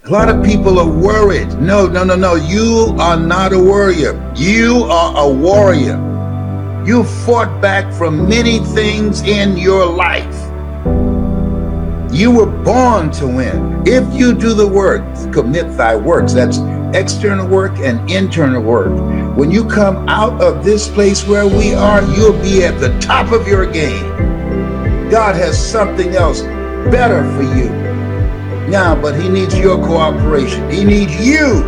A lot of people are worried. No. You are not a worrier. You are a warrior. You fought back from many things in your life. You were born to win. If you do the work, commit thy works. That's external work and internal work. When you come out of this place where we are, you'll be at the top of your game. God has something else better for you. Now, but he needs your cooperation. He needs you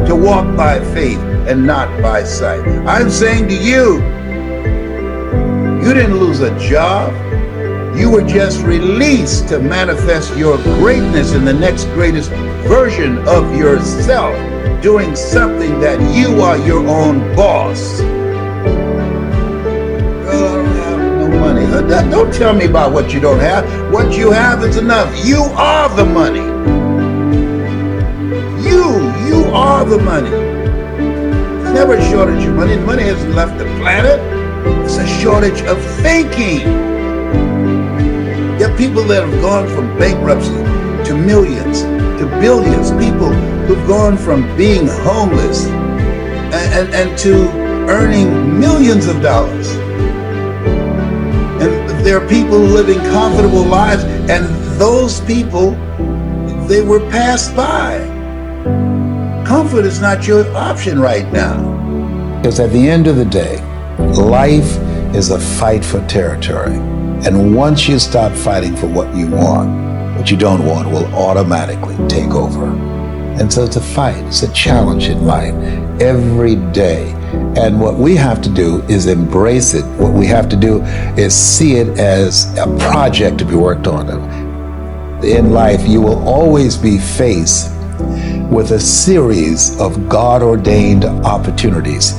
to walk by faith and not by sight. I'm saying to you, you didn't lose a job. You were just released to manifest your greatness in the next greatest version of yourself, doing something that you are your own boss. Girl, I don't have no money. Don't tell me about what you don't have. What you have is enough. You are the money. You are the money. There's never a shortage of money. Money hasn't left the planet. It's a shortage of thinking. There are people that have gone from bankruptcy to millions, to billions. People who've gone from being homeless and to earning millions of dollars. And there are people living comfortable lives, and those people, they were passed by. Comfort is not your option right now. Because at the end of the day, life is a fight for territory. And once you stop fighting for what you want, what you don't want will automatically take over. And so it's a fight, it's a challenge in life every day. And what we have to do is embrace it. What we have to do is see it as a project to be worked on. In life, you will always be faced with a series of God-ordained opportunities,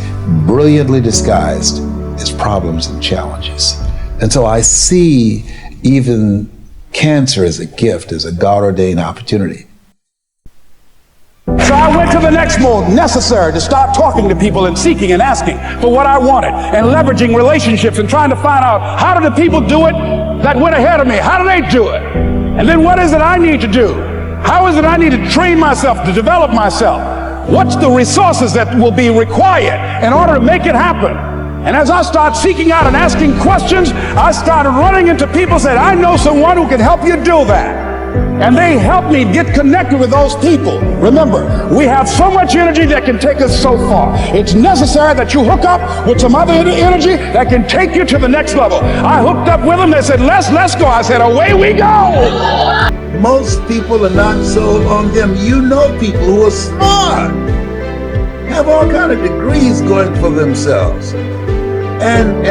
brilliantly disguised as problems and challenges. And so I see even cancer as a gift, as a God-ordained opportunity. So I went to the next mode necessary to start talking to people and seeking and asking for what I wanted and leveraging relationships and trying to find out, how do the people do it that went ahead of me? How do they do it? And then what is it I need to do? How is it I need to train myself, to develop myself? What's the resources that will be required in order to make it happen? And as I start seeking out and asking questions, I started running into people who said, I know someone who can help you do that. And they helped me get connected with those people. Remember, we have so much energy that can take us so far. It's necessary that you hook up with some other energy that can take you to the next level. I hooked up with them. They said, let's go. I said, away we go. Most people are not sold on them. You know people who are smart, have all kind of degrees going for themselves. And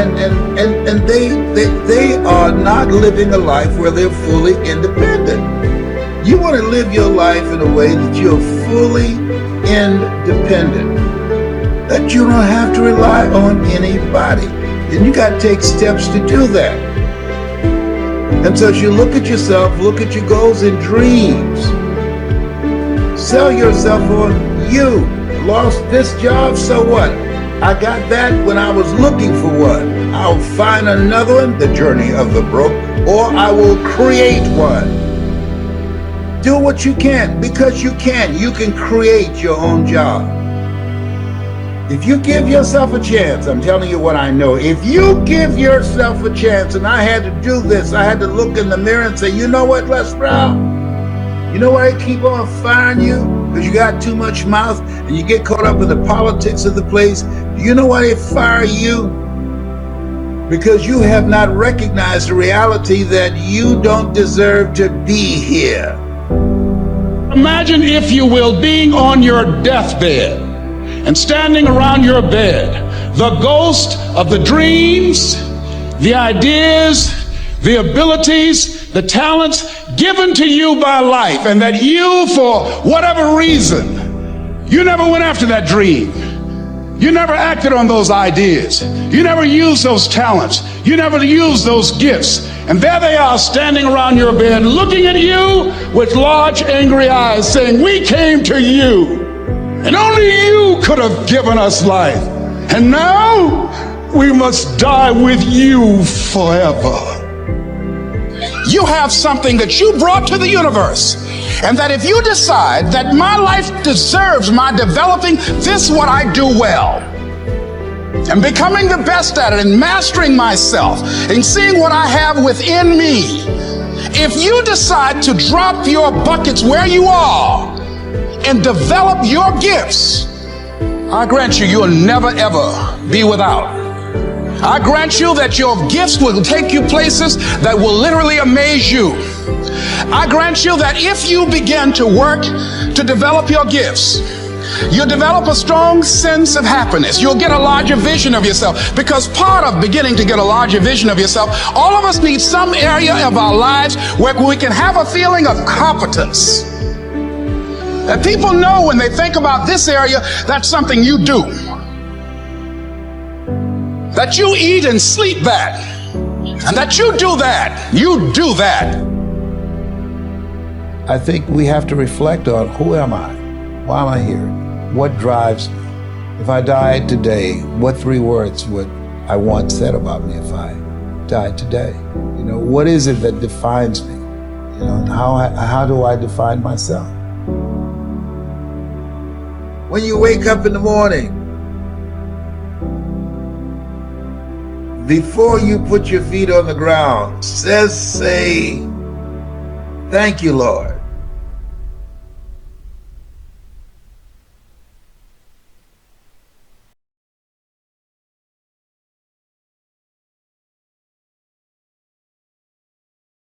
they are not living a life where they're fully independent. You want to live your life in a way that you're fully independent, that you don't have to rely on anybody. And you got to take steps to do that. And so as you look at yourself, look at your goals and dreams. Sell yourself on you. Lost this job, so what? I got that when I was looking for one. I'll find another one, the journey of the broke, or I will create one. Do what you can, because you can. You can create your own job. If you give yourself a chance, I'm telling you what I know. If you give yourself a chance, and I had to do this, I had to look in the mirror and say, you know what, Les Brown? You know why I keep on firing you? Because you got too much mouth and you get caught up in the politics of the place. You know why they fire you? Because you have not recognized the reality that you don't deserve to be here. Imagine, if you will, being on your deathbed and standing around your bed, the ghost of the dreams, the ideas, the abilities, the talents given to you by life, and that you, for whatever reason, you never went after that dream. You never acted on those ideas. You never used those talents. You never used those gifts. And there they are standing around your bed looking at you with large angry eyes saying, we came to you and only you could have given us life. And now we must die with you forever. You have something that you brought to the universe, And that if you decide that my life deserves my developing this, what I do well, and becoming the best at it and mastering myself and seeing what I have within me, if you decide to drop your buckets where you are and develop your gifts, I grant you, you'll never ever be without. I grant you that your gifts will take you places that will literally amaze you. I grant you that if you begin to work to develop your gifts, you'll develop a strong sense of happiness. You'll get a larger vision of yourself, because part of beginning to get a larger vision of yourself, all of us need some area of our lives where we can have a feeling of competence. That people know when they think about this area, that's something you do. That you eat and sleep that. And that you do that. You do that. I think we have to reflect on, who am I? Why am I here? What drives me? If I died today, what 3 words would I want said about me if I died today? You know, what is it that defines me? You know, and how do I define myself? When you wake up in the morning, before you put your feet on the ground, say, thank you, Lord.